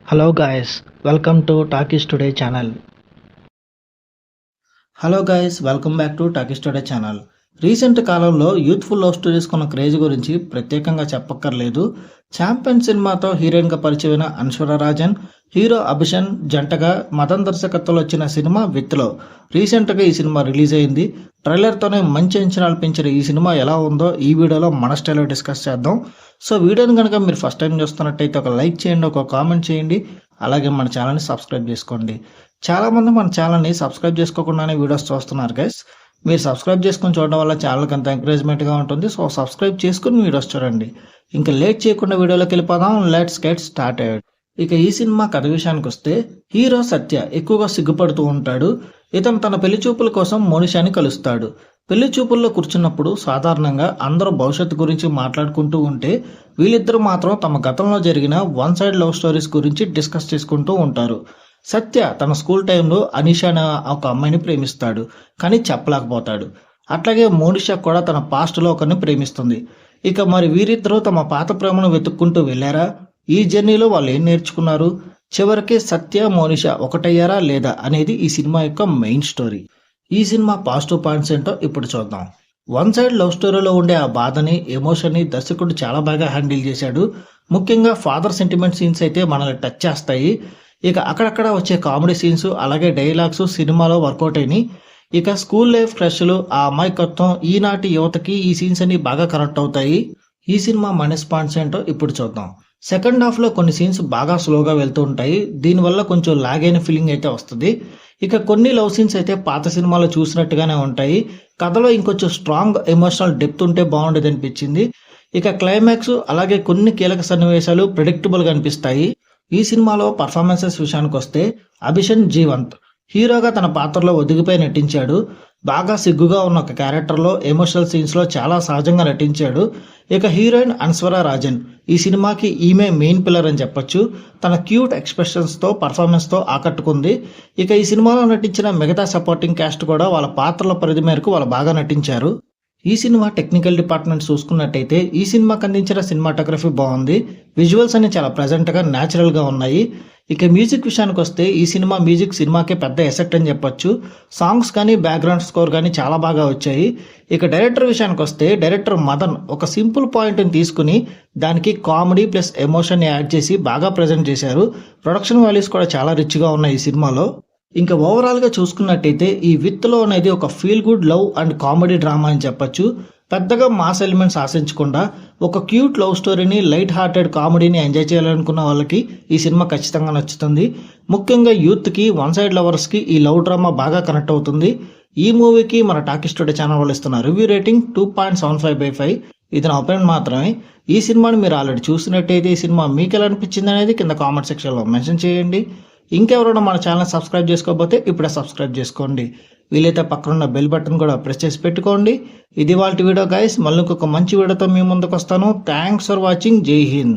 Hello guys, welcome to Talkies Today channel. Hello guys, welcome back to talkies today channel. Recent కాలంలో youthful love stories కొన్న craze గురించి ప్రత్యేకంగా చెప్పక్కర్లేదు. Champion సినిమాతో హీరోయిన్గా పరిచయమైన అన్షరా రాజన్, హీరో అభిషన్ జంటగా మదన్ దర్శకత్వంలో వచ్చిన సినిమా విత్లో రీసెంట్గా ఈ సినిమా రిలీజ్ అయింది. ట్రైలర్తోనే మంచి అంచనాలు పెంచిన ఈ సినిమా ఎలా ఉందో ఈ వీడియోలో మన స్టైల్లో డిస్కస్ చేద్దాం. సో వీడియోని కనుక మీరు ఫస్ట్ టైం చూస్తున్నట్టయితే ఒక లైక్ చేయండి, ఒక కామెంట్ చేయండి, అలాగే మన ఛానల్ని సబ్స్క్రైబ్ చేసుకోండి. చాలామంది మన ఛానల్ని సబ్స్క్రైబ్ చేసుకోకుండానే వీడియోస్ చూస్తున్నారు గైస్. మీరు సబ్స్క్రైబ్ చేసుకుని చూడడం వల్ల ఛానల్కి అంత ఎంకరేజ్మెంట్గా ఉంటుంది. సో సబ్స్క్రైబ్ చేసుకుని వీడియోస్ చూడండి. ఇంకా లేట్ చేయకుండా వీడియోలోకి వెళ్ళిపోదాం. Let's get started. ఇక ఈ సినిమా కథ విషయానికి వస్తే, హీరో సత్య ఎక్కువగా సిగ్గుపడుతూ ఉంటాడు. ఇతను తన పెళ్లి చూపుల కోసం మోనిషాని కలుస్తాడు. పెళ్లి చూపుల్లో కూర్చున్నప్పుడు సాధారణంగా అందరూ భవిష్యత్తు గురించి మాట్లాడుకుంటూ ఉంటే, వీళ్ళిద్దరూ మాత్రం తమ గతంలో జరిగిన వన్ సైడ్ లవ్ స్టోరీస్ గురించి డిస్కస్ చేసుకుంటూ ఉంటారు. సత్య తన స్కూల్ టైంలో అనీషా అనే ఒక అమ్మాయిని ప్రేమిస్తాడు, కానీ చెప్పలేకపోతాడు. అట్లాగే మోనిషా కూడా తన పాస్ట్లో ఒకరిని ప్రేమిస్తుంది. ఇక మరి వీరిద్దరూ తమ పాత ప్రేమను వెతుక్కుంటూ వెళ్ళారా? ఈ జర్నీలో వాళ్ళు ఏం నేర్చుకున్నారు? చివరికి సత్య మోనిషా ఒకటయ్యారా లేదా అనేది ఈ సినిమా యొక్క మెయిన్ స్టోరీ. ఈ సినిమా పాజిటివ్ పాయింట్స్ ఏంటో ఇప్పుడు చూద్దాం. వన్ సైడ్ లవ్ స్టోరీలో ఉండే ఆ బాధని, ఎమోషన్ని దర్శకుడు చాలా బాగా హ్యాండిల్ చేశాడు. ముఖ్యంగా ఫాదర్ సెంటిమెంట్ సీన్స్ అయితే మనల్ని టచ్ చేస్తాయి. ఇక అక్కడక్కడ వచ్చే కామెడీ సీన్స్, అలాగే డైలాగ్స్ సినిమాలో వర్కౌట్ అయినాయి. ఇక స్కూల్ లైఫ్ క్రష్లు, ఆ అమాయకత్వం, ఈనాటి యువతకి ఈ సీన్స్ అన్ని బాగా కనెక్ట్ అవుతాయి. ఈ సినిమా మైనస్ పాయింట్స్ ఏంటో ఇప్పుడు చూద్దాం. సెకండ్ హాఫ్లో కొన్ని సీన్స్ బాగా స్లోగా వెళ్తూ ఉంటాయి. దీనివల్ల కొంచెం లాగ్ అయిన ఫీలింగ్ అయితే వస్తుంది. ఇక కొన్ని లవ్ సీన్స్ అయితే పాత సినిమాలో చూసినట్టుగానే ఉంటాయి. కథలో ఇంకొంచెం స్ట్రాంగ్ ఎమోషనల్ డెప్త్ ఉంటే బాగుండేది అనిపించింది. ఇక క్లైమాక్స్, అలాగే కొన్ని కీలక సన్నివేశాలు ప్రెడిక్టబుల్గా అనిపిస్తాయి. ఈ సినిమాలో పర్ఫార్మెన్సెస్ విషయానికి వస్తే, అభిషన్ జీవంత్ హీరోగా తన పాత్రలో ఒదిగిపోయి నటించాడు. బాగా సిగ్గుగా ఉన్న ఒక క్యారెక్టర్లో ఎమోషనల్ సీన్స్లో చాలా సహజంగా నటించాడు. ఇక హీరోయిన్ అన్స్వరా రాజన్ ఈ సినిమాకి ఈమె మెయిన్ పిల్లర్ అని చెప్పొచ్చు. తన క్యూట్ ఎక్స్ప్రెషన్స్తో, పర్ఫార్మెన్స్తో ఆకట్టుకుంది. ఇక ఈ సినిమాలో నటించిన మిగతా సపోర్టింగ్ క్యాస్ట్ కూడా వాళ్ళ పాత్రల పరిధి మేరకు వాళ్ళు బాగా నటించారు. ఈ సినిమా టెక్నికల్ డిపార్ట్మెంట్ చూసుకున్నట్టయితే, ఈ సినిమాకి అందించిన సినిమాటోగ్రఫీ బాగుంది. విజువల్స్ అన్ని చాలా ప్లెజెంట్గా, న్యాచురల్గా ఉన్నాయి. ఇక మ్యూజిక్ విషయానికి వస్తే, ఈ సినిమా మ్యూజిక్ సినిమాకే పెద్ద ఎసెక్ట్ అని చెప్పొచ్చు. సాంగ్స్ కానీ, బ్యాక్గ్రౌండ్ స్కోర్ కానీ చాలా బాగా వచ్చాయి. ఇక డైరెక్టర్ విషయానికి వస్తే, డైరెక్టర్ మదన్ ఒక సింపుల్ పాయింట్ని తీసుకుని దానికి కామెడీ ప్లస్ ఎమోషన్ యాడ్ చేసి బాగా ప్రజెంట్ చేశారు. ప్రొడక్షన్ వాల్యూస్ కూడా చాలా రిచ్గా ఉన్నాయి ఈ సినిమాలో. ఇంకా ఓవరాల్గా చూసుకున్నట్టయితే, ఈ విత్లో అనేది ఒక feel good love and comedy drama అని చెప్పొచ్చు. పెద్దగా మాస్ ఎలిమెంట్స్ ఆశించకుండా ఒక క్యూట్ లవ్ స్టోరీని, లైట్ హార్టెడ్ కామెడీని ఎంజాయ్ చేయాలనుకున్న వాళ్ళకి ఈ సినిమా ఖచ్చితంగా నచ్చుతుంది. ముఖ్యంగా యూత్కి, వన్ సైడ్ లవర్స్కి ఈ లవ్ డ్రామా బాగా కనెక్ట్ అవుతుంది. ఈ మూవీకి మన టాకీస్ టుడే ఛానల్ వాళ్ళు ఇస్తున్న రివ్యూ రేటింగ్ 2.75/5. ఇది నా ఒపీనియన్ మాత్రమే. ఈ సినిమాని మీరు ఆల్రెడీ చూసినట్టయితే ఈ సినిమా మీకు ఎలా అనిపించింది అనేది కింద కామెంట్ సెక్షన్లో మెన్షన్ చేయండి. ఇంకెవరైనా మన ఛానల్ సబ్స్క్రైబ్ చేసుకోకపోతే ఇప్పుడే సబ్స్క్రైబ్ చేసుకోండి. వీలైతే పక్కనున్న బెల్ బటన్ కూడా ప్రెస్ చేసి పెట్టుకోండి. ఇది వాళ్ళ వీడియో గైస్. మళ్ళీ ఇంకొక మంచి వీడియోతో మీ ముందుకు వస్తాను. Thanks for watching. జై హింద్.